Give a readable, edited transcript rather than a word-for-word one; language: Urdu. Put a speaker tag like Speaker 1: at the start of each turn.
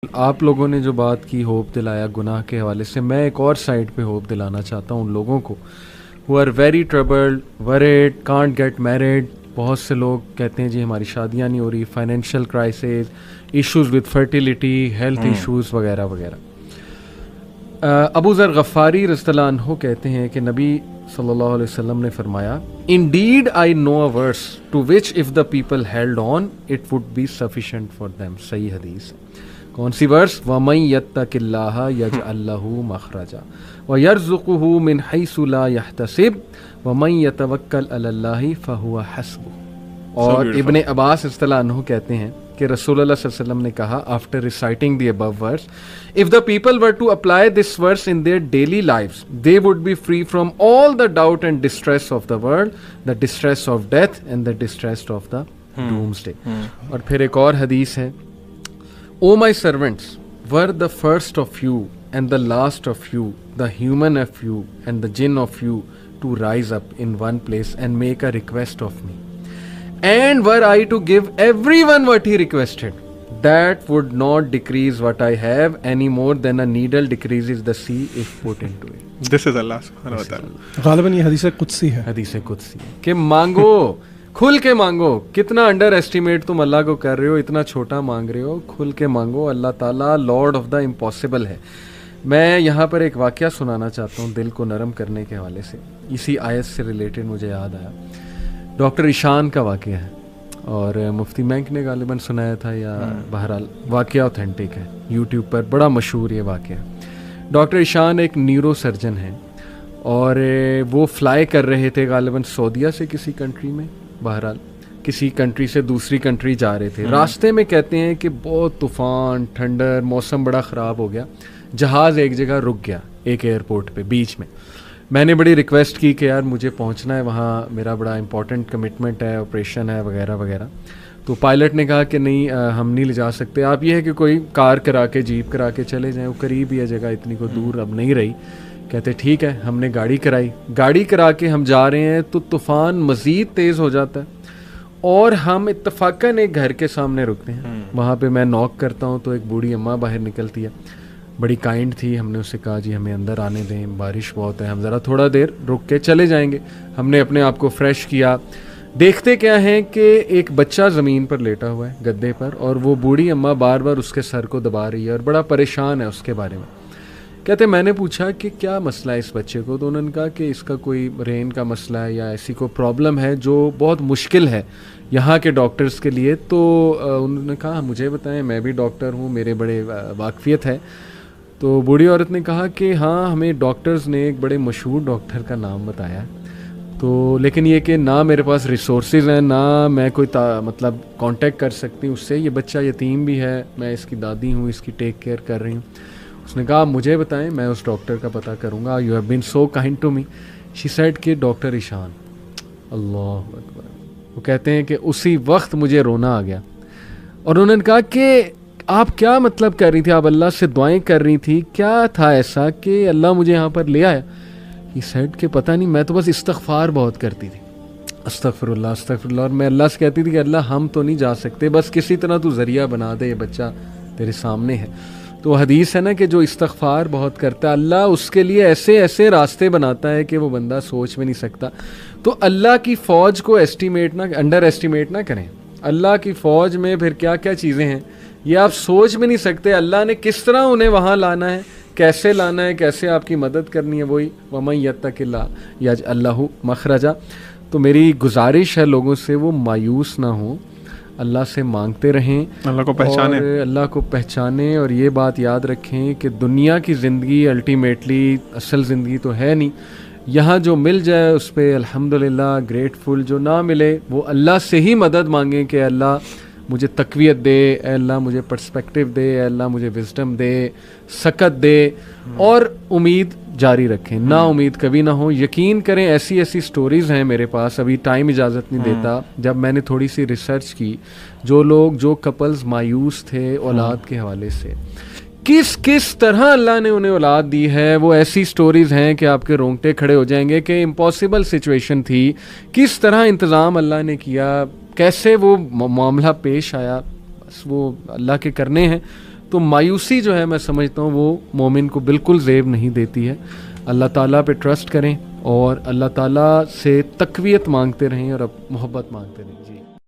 Speaker 1: آپ لوگوں نے جو بات کی ہوپ دلایا گناہ کے حوالے سے، میں ایک اور سائڈ پہ ہوپ دلانا چاہتا ہوں ان لوگوں کو who are very troubled, worried, can't get married. بہت سے لوگ کہتے ہیں جی ہماری شادیاں نہیں ہو رہی، financial crisis, issues with fertility, health issues وغیرہ وغیرہ. ابو ذر غفاری رضی اللہ عنہ کہتے ہیں کہ نبی صلی اللہ علیہ وسلم نے فرمایا Indeed I know a verse to which if the people held on it would be sufficient for them. صحیح حدیث. کون سی ورس؟ وَمَن يَتَّقِ اللَّهَ يَجْعَل لَّهُ مَخْرَجًا وَيَرْزُقْهُ مِنْ حَيْثُ لَا يَحْتَسِبُ وَمَن يَتَوَكَّلْ عَلَى اللَّهِ فَهُوَ حَسْبُهُ. اور ابن عباس رضی اللہ عنہ کہتے ہیں کہ رسول اللہ صلی اللہ علیہ وسلم نے کہا after reciting the above verse, if the people were to apply this verse in their daily lives they would be free from all the doubt and distress of the world, the distress of death and the distress of the doomsday. اور پھر ایک اور حدیث ہے O my servants, were the first of you and the last of you, the human of you and the jinn of you, to rise up in one place and make a request of me. And were I to give everyone what he requested, that would not decrease what I have any more than a needle decreases the sea if put into it.
Speaker 2: This is Allah subhanahu wa ta'ala.
Speaker 3: غالباً یہ حدیث قدسی ہے.
Speaker 1: حدیث قدسی ہے کہ مانگو، کھل کے مانگو. کتنا انڈر ایسٹیمیٹ تم اللہ کو کر رہے ہو، اتنا چھوٹا مانگ رہے ہو. کھل کے مانگو. اللہ تعالیٰ لارڈ آف دا امپاسبل ہے. میں یہاں پر ایک واقعہ سنانا چاہتا ہوں دل کو نرم کرنے کے حوالے سے. اسی آیت سے ریلیٹڈ مجھے یاد آیا. ڈاکٹر ایشان کا واقعہ ہے اور مفتی مینک نے غالباً سنایا تھا، یا بہرحال واقعہ اوتھینٹک ہے، یوٹیوب پر بڑا مشہور یہ واقعہ. ڈاکٹر ایشان ایک نیورو سرجن ہیں اور وہ فلائی کر رہے تھے غالباً سعودیہ سے کسی کنٹری میں، بہرحال کسی کنٹری سے دوسری کنٹری جا رہے تھے. راستے میں کہتے ہیں کہ بہت طوفان، ٹھنڈر، موسم بڑا خراب ہو گیا. جہاز ایک جگہ رک گیا، ایک ایئرپورٹ پہ بیچ میں. میں نے بڑی ریکویسٹ کی کہ یار مجھے پہنچنا ہے وہاں، میرا بڑا امپورٹنٹ کمٹمنٹ ہے، آپریشن ہے وغیرہ وغیرہ. تو پائلٹ نے کہا کہ نہیں ہم نہیں لے جا سکتے، آپ یہ ہے کہ کوئی کار کرا کے، جیپ کرا کے چلے جائیں، وہ قریب ہی ہے جگہ، اتنی کو دور اب نہیں رہی. کہتے ٹھیک ہے. ہم نے گاڑی کرائی. گاڑی کرا کے ہم جا رہے ہیں تو طوفان مزید تیز ہو جاتا ہے اور ہم اتفاقاً ایک گھر کے سامنے رکتے ہیں. وہاں پہ میں نوک کرتا ہوں تو ایک بوڑھی اماں باہر نکلتی ہے، بڑی کائنڈ تھی. ہم نے اسے کہا جی ہمیں اندر آنے دیں، بارش بہت ہے، ہم ذرا تھوڑا دیر رک کے چلے جائیں گے. ہم نے اپنے آپ کو فریش کیا. دیکھتے کیا ہیں کہ ایک بچہ زمین پر لیٹا ہوا ہے گدے پر، اور وہ بوڑھی اماں بار بار اس کے سر کو دبا رہی ہے اور بڑا پریشان ہے اس کے بارے میں. کہتے میں نے پوچھا کہ کیا مسئلہ ہے اس بچے کو، تو انہوں نے کہا کہ اس کا کوئی برین کا مسئلہ ہے یا ایسی کوئی پرابلم ہے جو بہت مشکل ہے یہاں کے ڈاکٹرز کے لیے. تو انہوں نے کہا مجھے بتائیں، میں بھی ڈاکٹر ہوں، میرے بڑے واقفیت ہے. تو بوڑھی عورت نے کہا کہ ہاں ہمیں ڈاکٹرز نے ایک بڑے مشہور ڈاکٹر کا نام بتایا، تو لیکن یہ کہ نہ میرے پاس ریسورسز ہیں، نہ میں کوئی مطلب کانٹیکٹ کر سکتی ہوں اس سے. یہ بچہ یتیم بھی ہے، میں اس کی دادی ہوں، اس کی ٹیک کیئر کر رہی ہوں. اس نے کہا مجھے بتائیں، میں اس ڈاکٹر کا پتہ کروں گا. You have been so kind to me. She said کہ ڈاکٹر ایشان. اللہ اکبر. وہ کہتے ہیں کہ اسی وقت مجھے رونا آ گیا. اور انہوں نے کہا کہ آپ کیا مطلب کر رہی تھی، آپ اللہ سے دعائیں کر رہی تھی، کیا تھا ایسا کہ اللہ مجھے یہاں پر لے آیا؟ ہی سیڈ کہ پتہ نہیں، میں تو بس استغفار بہت کرتی تھی، استغفر اللہ استغفر اللہ. اور میں اللہ سے کہتی تھی کہ اللہ ہم تو نہیں جا سکتے، بس کسی طرح تو ذریعہ بنا دے، یہ بچہ تیرے سامنے ہے. تو حدیث ہے نا کہ جو استغفار بہت کرتا ہے اللہ اس کے لیے ایسے ایسے راستے بناتا ہے کہ وہ بندہ سوچ بھی نہیں سکتا. تو اللہ کی فوج کو انڈر ایسٹیمیٹ نہ کریں. اللہ کی فوج میں پھر کیا کیا چیزیں ہیں یہ آپ سوچ بھی نہیں سکتے. اللہ نے کس طرح انہیں وہاں لانا ہے، کیسے لانا ہے، کیسے آپ کی مدد کرنی ہے. وہی وَمَن يَتَّقِ اللَّهَ يَجْعَل لَّهُ مَخْرَجًا. تو میری گزارش ہے لوگوں سے وہ مایوس نہ ہوں، اللہ سے مانگتے رہیں، اللہ کو پہچانیں، اور اللہ کو پہچانیں. اور یہ بات یاد رکھیں کہ دنیا کی زندگی الٹیمیٹلی اصل زندگی تو ہے نہیں. یہاں جو مل جائے اس پہ الحمدللہ گریٹفل، جو نہ ملے وہ اللہ سے ہی مدد مانگیں کہ اللہ مجھے تقویت دے، اے اللہ مجھے پرسپیکٹیو دے، اے اللہ مجھے وزڈم دے، سکت دے. اور امید جاری رکھیں، نا امید کبھی نہ ہو. یقین کریں ایسی ایسی سٹوریز ہیں میرے پاس، ابھی ٹائم اجازت نہیں دیتا. جب میں نے تھوڑی سی ریسرچ کی، جو کپلز مایوس تھے اولاد کے حوالے سے، کس طرح اللہ نے انہیں اولاد دی ہے، وہ ایسی سٹوریز ہیں کہ آپ کے رونگٹے کھڑے ہو جائیں گے کہ امپاسبل سچویشن تھی، کس طرح انتظام اللہ نے کیا، کیسے وہ معاملہ پیش آیا. بس وہ اللہ کے کرنے ہیں. تو مایوسی جو ہے میں سمجھتا ہوں وہ مومن کو بالکل زیب نہیں دیتی ہے. اللہ تعالیٰ پہ ٹرسٹ کریں اور اللہ تعالیٰ سے تقویت مانگتے رہیں اور اب محبت مانگتے رہیں. جی